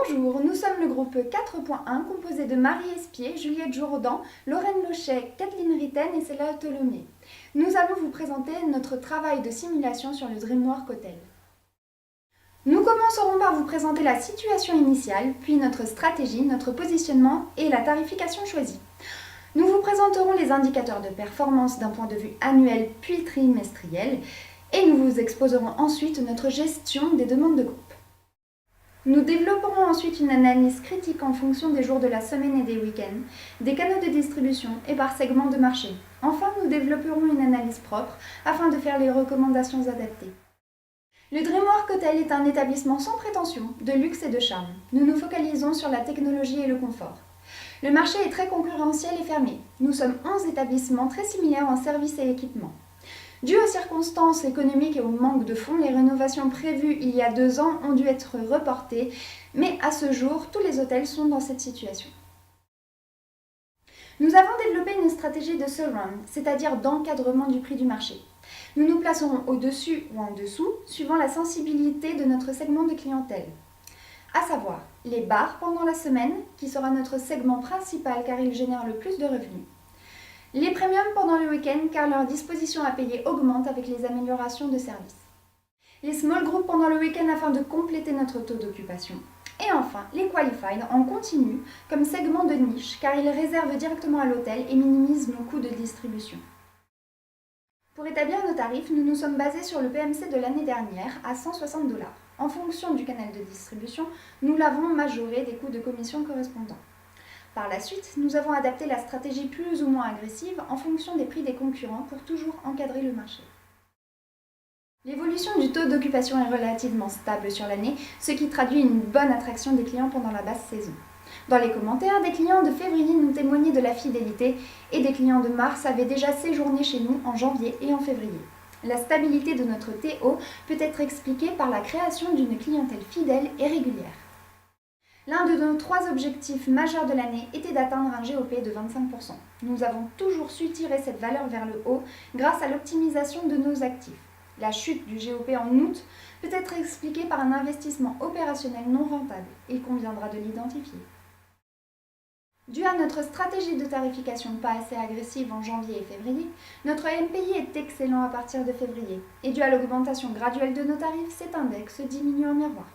Bonjour, nous sommes le groupe 4.1 composé de Marie Espier, Juliette Jourdan, Lorraine Lochet, Kathleen Ritten et Céla Tholomé. Nous allons vous présenter notre travail de simulation sur le Dreamwork Hotel. Nous commencerons par vous présenter la situation initiale, puis notre stratégie, notre positionnement et la tarification choisie. Nous vous présenterons les indicateurs de performance d'un point de vue annuel puis trimestriel et nous vous exposerons ensuite notre gestion des demandes de groupe. Nous développerons ensuite une analyse critique en fonction des jours de la semaine et des week-ends, des canaux de distribution et par segment de marché. Enfin, nous développerons une analyse propre afin de faire les recommandations adaptées. Le Dreamwork Hotel est un établissement sans prétention, de luxe et de charme. Nous nous focalisons sur la technologie et le confort. Le marché est très concurrentiel et fermé. Nous sommes 11 établissements très similaires en services et équipements. Dû aux circonstances économiques et au manque de fonds, les rénovations prévues il y a 2 ans ont dû être reportées, mais à ce jour, tous les hôtels sont dans cette situation. Nous avons développé une stratégie de surround, c'est-à-dire d'encadrement du prix du marché. Nous nous placerons au-dessus ou en dessous, suivant la sensibilité de notre segment de clientèle. À savoir, les bars pendant la semaine, qui sera notre segment principal car il génère le plus de revenus. Les premiums pendant le week-end car leur disposition à payer augmente avec les améliorations de service. Les small groups pendant le week-end afin de compléter notre taux d'occupation. Et enfin, les qualified en continu comme segment de niche car ils réservent directement à l'hôtel et minimisent nos coûts de distribution. Pour établir nos tarifs, nous nous sommes basés sur le PMC de l'année dernière à 160 $. En fonction du canal de distribution, nous l'avons majoré des coûts de commission correspondants. Par la suite, nous avons adapté la stratégie plus ou moins agressive en fonction des prix des concurrents pour toujours encadrer le marché. L'évolution du taux d'occupation est relativement stable sur l'année, ce qui traduit une bonne attraction des clients pendant la basse saison. Dans les commentaires, des clients de février nous témoignaient de la fidélité et des clients de mars avaient déjà séjourné chez nous en janvier et en février. La stabilité de notre TO peut être expliquée par la création d'une clientèle fidèle et régulière. L'un de nos 3 objectifs majeurs de l'année était d'atteindre un GOP de 25%. Nous avons toujours su tirer cette valeur vers le haut grâce à l'optimisation de nos actifs. La chute du GOP en août peut être expliquée par un investissement opérationnel non rentable. Il conviendra de l'identifier. Dû à notre stratégie de tarification pas assez agressive en janvier et février, notre MPI est excellent à partir de février. Et dû à l'augmentation graduelle de nos tarifs, cet index diminue en miroir.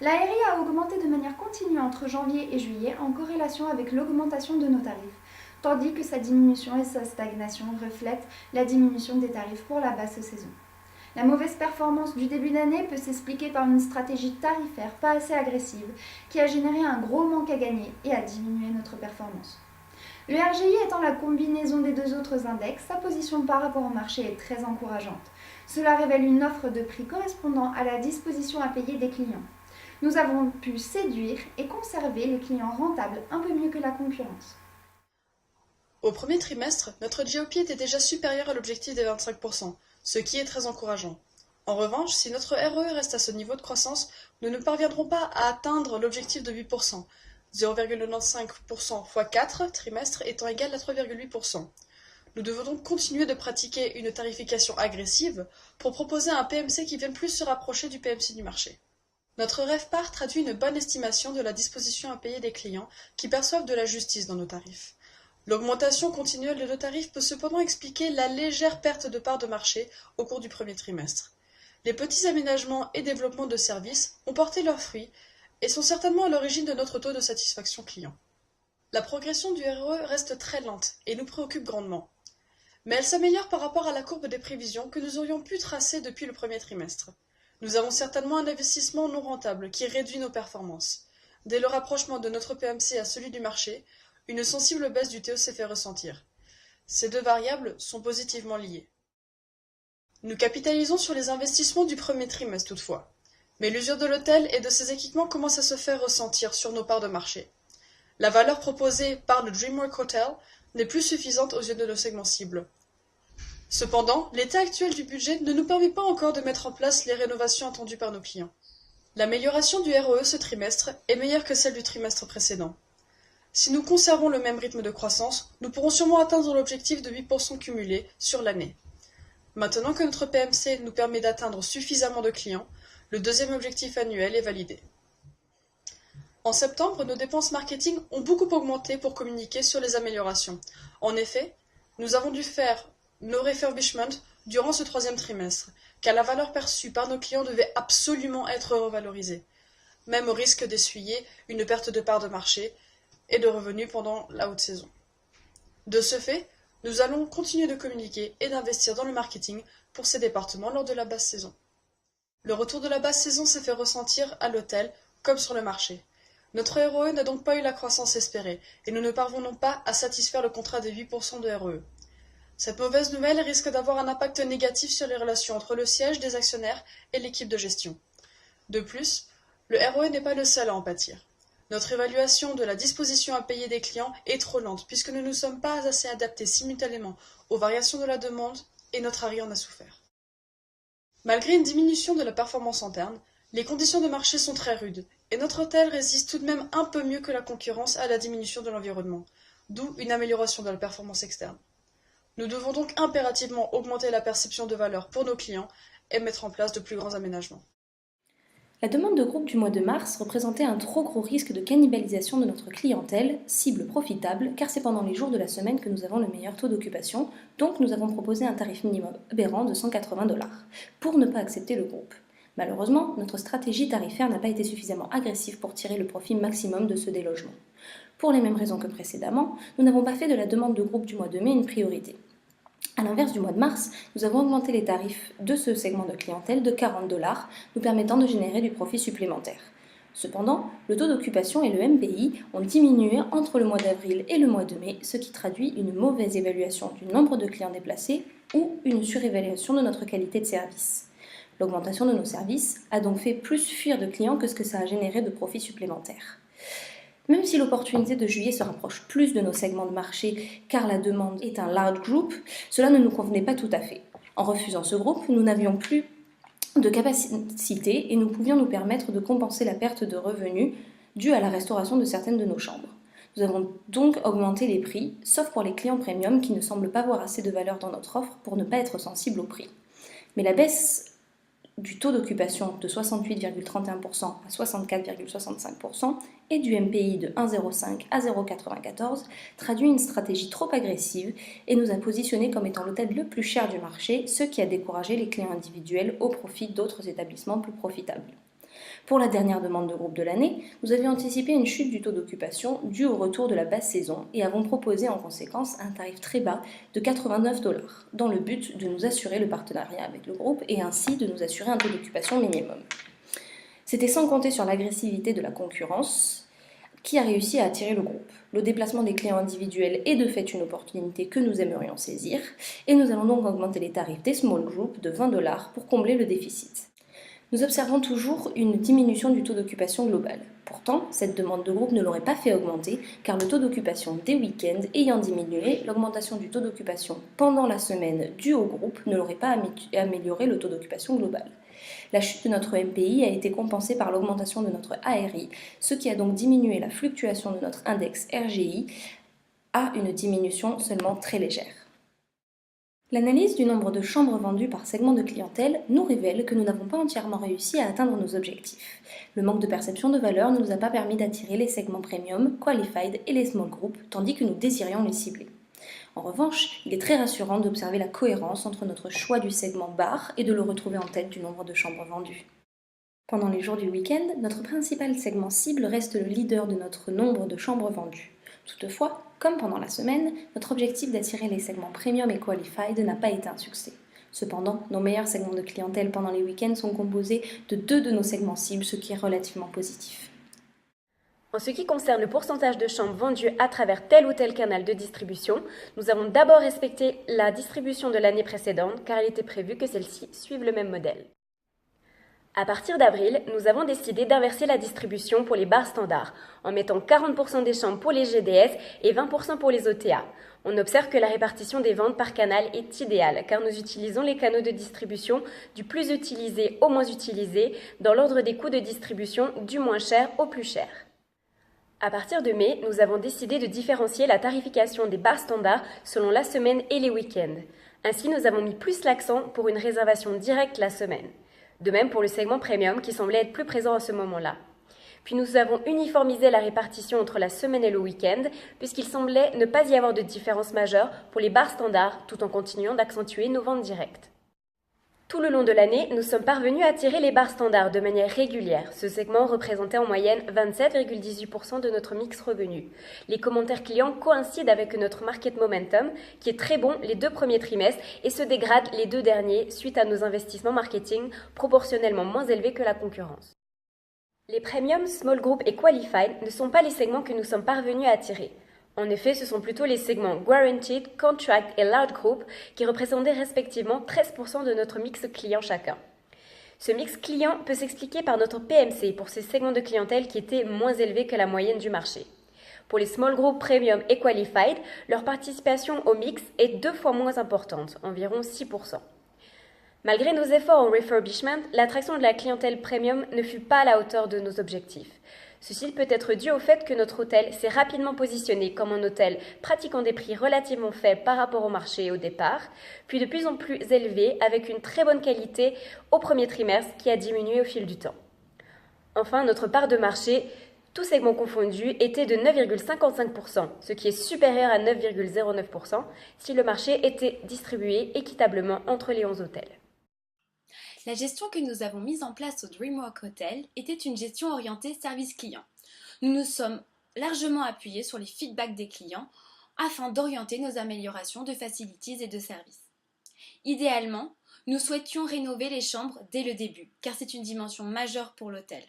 La RI a augmenté de manière continue entre janvier et juillet en corrélation avec l'augmentation de nos tarifs, tandis que sa diminution et sa stagnation reflètent la diminution des tarifs pour la basse saison. La mauvaise performance du début d'année peut s'expliquer par une stratégie tarifaire pas assez agressive qui a généré un gros manque à gagner et a diminué notre performance. Le RGI étant la combinaison des 2 autres index, sa position par rapport au marché est très encourageante. Cela révèle une offre de prix correspondant à la disposition à payer des clients. Nous avons pu séduire et conserver les clients rentables un peu mieux que la concurrence. Au premier trimestre, notre GOP était déjà supérieur à l'objectif des 25%, ce qui est très encourageant. En revanche, si notre ROE reste à ce niveau de croissance, nous ne parviendrons pas à atteindre l'objectif de 8%, 0,95% x 4 trimestres étant égal à 3,8%. Nous devons donc continuer de pratiquer une tarification agressive pour proposer un PMC qui vienne plus se rapprocher du PMC du marché. Notre RevPAR traduit une bonne estimation de la disposition à payer des clients qui perçoivent de la justice dans nos tarifs. L'augmentation continuelle de nos tarifs peut cependant expliquer la légère perte de part de marché au cours du premier trimestre. Les petits aménagements et développements de services ont porté leurs fruits et sont certainement à l'origine de notre taux de satisfaction client. La progression du ROE reste très lente et nous préoccupe grandement. Mais elle s'améliore par rapport à la courbe des prévisions que nous aurions pu tracer depuis le premier trimestre. Nous avons certainement un investissement non rentable qui réduit nos performances. Dès le rapprochement de notre PMC à celui du marché, une sensible baisse du TO s'est fait ressentir. Ces 2 variables sont positivement liées. Nous capitalisons sur les investissements du premier trimestre toutefois. Mais l'usure de l'hôtel et de ses équipements commence à se faire ressentir sur nos parts de marché. La valeur proposée par le Dreamwork Hotel n'est plus suffisante aux yeux de nos segments cibles. Cependant, l'état actuel du budget ne nous permet pas encore de mettre en place les rénovations attendues par nos clients. L'amélioration du ROE ce trimestre est meilleure que celle du trimestre précédent. Si nous conservons le même rythme de croissance, nous pourrons sûrement atteindre l'objectif de 8% cumulé sur l'année. Maintenant que notre PMC nous permet d'atteindre suffisamment de clients, le deuxième objectif annuel est validé. En septembre, nos dépenses marketing ont beaucoup augmenté pour communiquer sur les améliorations. En effet, nous avons dû faire nos refurbishments durant ce troisième trimestre, car la valeur perçue par nos clients devait absolument être revalorisée, même au risque d'essuyer une perte de part de marché et de revenus pendant la haute saison. De ce fait, nous allons continuer de communiquer et d'investir dans le marketing pour ces départements lors de la basse saison. Le retour de la basse saison s'est fait ressentir à l'hôtel comme sur le marché. Notre ROE n'a donc pas eu la croissance espérée et nous ne parvenons pas à satisfaire le contrat des 8% de ROE. Cette mauvaise nouvelle risque d'avoir un impact négatif sur les relations entre le siège des actionnaires et l'équipe de gestion. De plus, le ROE n'est pas le seul à en pâtir. Notre évaluation de la disposition à payer des clients est trop lente puisque nous ne nous sommes pas assez adaptés simultanément aux variations de la demande et notre ARI en a souffert. Malgré une diminution de la performance interne, les conditions de marché sont très rudes et notre hôtel résiste tout de même un peu mieux que la concurrence à la diminution de l'environnement, d'où une amélioration de la performance externe. Nous devons donc impérativement augmenter la perception de valeur pour nos clients et mettre en place de plus grands aménagements. La demande de groupe du mois de mars représentait un trop gros risque de cannibalisation de notre clientèle, cible profitable, car c'est pendant les jours de la semaine que nous avons le meilleur taux d'occupation, donc nous avons proposé un tarif minimum aberrant de 180 $, pour ne pas accepter le groupe. Malheureusement, notre stratégie tarifaire n'a pas été suffisamment agressive pour tirer le profit maximum de ce délogement. Pour les mêmes raisons que précédemment, nous n'avons pas fait de la demande de groupe du mois de mai une priorité. A l'inverse du mois de mars, nous avons augmenté les tarifs de ce segment de clientèle de 40 $, nous permettant de générer du profit supplémentaire. Cependant, le taux d'occupation et le MPI ont diminué entre le mois d'avril et le mois de mai, ce qui traduit une mauvaise évaluation du nombre de clients déplacés ou une surévaluation de notre qualité de service. L'augmentation de nos services a donc fait plus fuir de clients que ce que ça a généré de profits supplémentaires. Même si l'opportunité de juillet se rapproche plus de nos segments de marché car la demande est un large group, cela ne nous convenait pas tout à fait. En refusant ce groupe, nous n'avions plus de capacité et nous pouvions nous permettre de compenser la perte de revenus due à la restauration de certaines de nos chambres. Nous avons donc augmenté les prix, sauf pour les clients premium qui ne semblent pas voir assez de valeur dans notre offre pour ne pas être sensibles au prix. Mais la baisse du taux d'occupation de 68,31% à 64,65% et du MPI de 1,05 à 0,94 traduit une stratégie trop agressive et nous a positionnés comme étant l'hôtel le plus cher du marché, ce qui a découragé les clients individuels au profit d'autres établissements plus profitables. Pour la dernière demande de groupe de l'année, nous avions anticipé une chute du taux d'occupation due au retour de la basse saison et avons proposé en conséquence un tarif très bas de 89 $, dans le but de nous assurer le partenariat avec le groupe et ainsi de nous assurer un taux d'occupation minimum. C'était sans compter sur l'agressivité de la concurrence qui a réussi à attirer le groupe. Le déplacement des clients individuels est de fait une opportunité que nous aimerions saisir et nous allons donc augmenter les tarifs des small groups de 20 $ pour combler le déficit. Nous observons toujours une diminution du taux d'occupation global. Pourtant, cette demande de groupe ne l'aurait pas fait augmenter, car le taux d'occupation des week-ends ayant diminué, l'augmentation du taux d'occupation pendant la semaine due au groupe ne l'aurait pas amélioré le taux d'occupation global. La chute de notre MPI a été compensée par l'augmentation de notre ARI, ce qui a donc diminué la fluctuation de notre index RGI à une diminution seulement très légère. L'analyse du nombre de chambres vendues par segment de clientèle nous révèle que nous n'avons pas entièrement réussi à atteindre nos objectifs. Le manque de perception de valeur ne nous a pas permis d'attirer les segments premium, qualified et les small groups, tandis que nous désirions les cibler. En revanche, il est très rassurant d'observer la cohérence entre notre choix du segment bar et de le retrouver en tête du nombre de chambres vendues. Pendant les jours du week-end, notre principal segment cible reste le leader de notre nombre de chambres vendues. Toutefois, comme pendant la semaine, notre objectif d'attirer les segments premium et qualified n'a pas été un succès. Cependant, nos meilleurs segments de clientèle pendant les week-ends sont composés de 2 de nos segments cibles, ce qui est relativement positif. En ce qui concerne le pourcentage de chambres vendues à travers tel ou tel canal de distribution, nous avons d'abord respecté la distribution de l'année précédente car il était prévu que celle-ci suive le même modèle. À partir d'avril, nous avons décidé d'inverser la distribution pour les bars standards, en mettant 40% des chambres pour les GDS et 20% pour les OTA. On observe que la répartition des ventes par canal est idéale, car nous utilisons les canaux de distribution du plus utilisé au moins utilisé, dans l'ordre des coûts de distribution du moins cher au plus cher. À partir de mai, nous avons décidé de différencier la tarification des bars standards selon la semaine et les week-ends. Ainsi, nous avons mis plus l'accent pour une réservation directe la semaine. De même pour le segment premium qui semblait être plus présent à ce moment-là. Puis nous avons uniformisé la répartition entre la semaine et le week-end, puisqu'il semblait ne pas y avoir de différence majeure pour les bars standards, tout en continuant d'accentuer nos ventes directes. Tout le long de l'année, nous sommes parvenus à attirer les bars standards de manière régulière. Ce segment représentait en moyenne 27,18% de notre mix revenu. Les commentaires clients coïncident avec notre market momentum, qui est très bon les 2 premiers trimestres et se dégrade les 2 derniers suite à nos investissements marketing proportionnellement moins élevés que la concurrence. Les premium, small group et qualified ne sont pas les segments que nous sommes parvenus à attirer. En effet, ce sont plutôt les segments Guaranteed, Contract et Large Group qui représentaient respectivement 13% de notre mix client chacun. Ce mix client peut s'expliquer par notre PMC pour ces segments de clientèle qui étaient moins élevés que la moyenne du marché. Pour les small group premium et qualified, leur participation au mix est 2 fois moins importante, environ 6%. Malgré nos efforts en refurbishment, l'attraction de la clientèle premium ne fut pas à la hauteur de nos objectifs. Ceci peut être dû au fait que notre hôtel s'est rapidement positionné comme un hôtel pratiquant des prix relativement faibles par rapport au marché au départ, puis de plus en plus élevés avec une très bonne qualité au premier trimestre qui a diminué au fil du temps. Enfin, notre part de marché, tous segments confondus, était de 9,55%, ce qui est supérieur à 9,09% si le marché était distribué équitablement entre les 11 hôtels. La gestion que nous avons mise en place au DreamWalk Hotel était une gestion orientée service client. Nous nous sommes largement appuyés sur les feedbacks des clients afin d'orienter nos améliorations de facilities et de services. Idéalement, nous souhaitions rénover les chambres dès le début, car c'est une dimension majeure pour l'hôtel,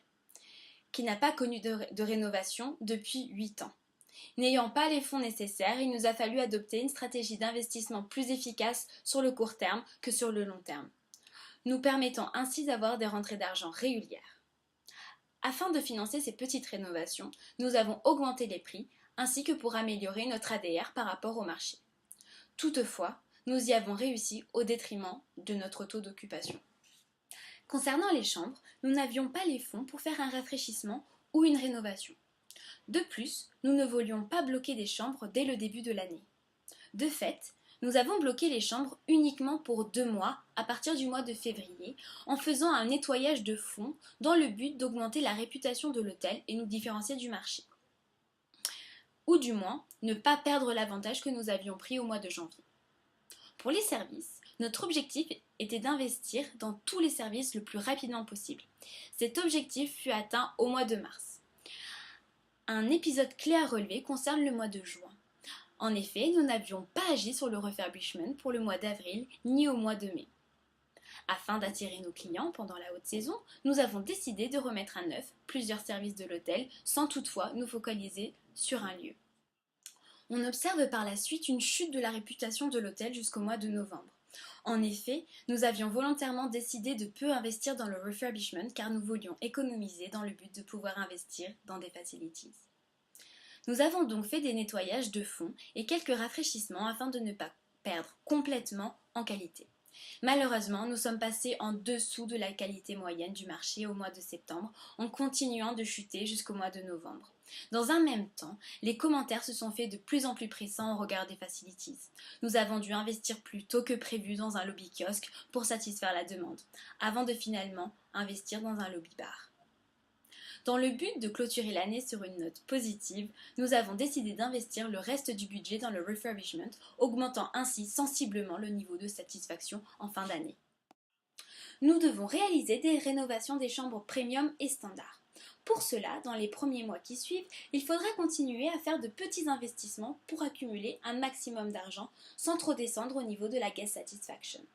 qui n'a pas connu de rénovation depuis 8 ans. N'ayant pas les fonds nécessaires, il nous a fallu adopter une stratégie d'investissement plus efficace sur le court terme que sur le long terme, nous permettant ainsi d'avoir des rentrées d'argent régulières. Afin de financer ces petites rénovations, nous avons augmenté les prix, ainsi que pour améliorer notre ADR par rapport au marché. Toutefois, nous y avons réussi au détriment de notre taux d'occupation. Concernant les chambres, nous n'avions pas les fonds pour faire un rafraîchissement ou une rénovation. De plus, nous ne voulions pas bloquer des chambres dès le début de l'année. De fait, nous avons bloqué les chambres uniquement pour 2 mois à partir du mois de février en faisant un nettoyage de fond dans le but d'augmenter la réputation de l'hôtel et nous différencier du marché. Ou du moins, ne pas perdre l'avantage que nous avions pris au mois de janvier. Pour les services, notre objectif était d'investir dans tous les services le plus rapidement possible. Cet objectif fut atteint au mois de mars. Un épisode clé à relever concerne le mois de juin. En effet, nous n'avions pas agi sur le refurbishment pour le mois d'avril ni au mois de mai. Afin d'attirer nos clients pendant la haute saison, nous avons décidé de remettre à neuf plusieurs services de l'hôtel sans toutefois nous focaliser sur un lieu. On observe par la suite une chute de la réputation de l'hôtel jusqu'au mois de novembre. En effet, nous avions volontairement décidé de peu investir dans le refurbishment car nous voulions économiser dans le but de pouvoir investir dans des facilities. Nous avons donc fait des nettoyages de fond et quelques rafraîchissements afin de ne pas perdre complètement en qualité. Malheureusement, nous sommes passés en dessous de la qualité moyenne du marché au mois de septembre en continuant de chuter jusqu'au mois de novembre. Dans un même temps, les commentaires se sont faits de plus en plus pressants au regard des facilities. Nous avons dû investir plus tôt que prévu dans un lobby kiosque pour satisfaire la demande, avant de finalement investir dans un lobby bar. Dans le but de clôturer l'année sur une note positive, nous avons décidé d'investir le reste du budget dans le refurbishment, augmentant ainsi sensiblement le niveau de satisfaction en fin d'année. Nous devons réaliser des rénovations des chambres premium et standard. Pour cela, dans les premiers mois qui suivent, il faudra continuer à faire de petits investissements pour accumuler un maximum d'argent sans trop descendre au niveau de la guest satisfaction.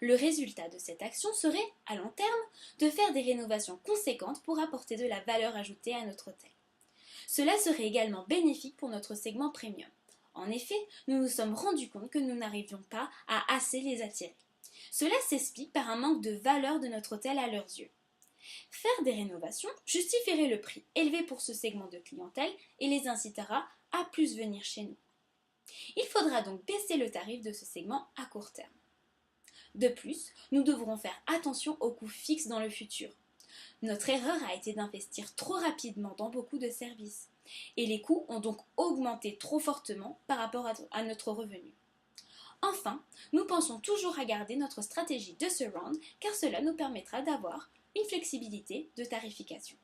Le résultat de cette action serait, à long terme, de faire des rénovations conséquentes pour apporter de la valeur ajoutée à notre hôtel. Cela serait également bénéfique pour notre segment premium. En effet, nous nous sommes rendus compte que nous n'arrivions pas à assez les attirer. Cela s'explique par un manque de valeur de notre hôtel à leurs yeux. Faire des rénovations justifierait le prix élevé pour ce segment de clientèle et les incitera à plus venir chez nous. Il faudra donc baisser le tarif de ce segment à court terme. De plus, nous devrons faire attention aux coûts fixes dans le futur. Notre erreur a été d'investir trop rapidement dans beaucoup de services, et les coûts ont donc augmenté trop fortement par rapport à notre revenu. Enfin, nous pensons toujours à garder notre stratégie de surround car cela nous permettra d'avoir une flexibilité de tarification.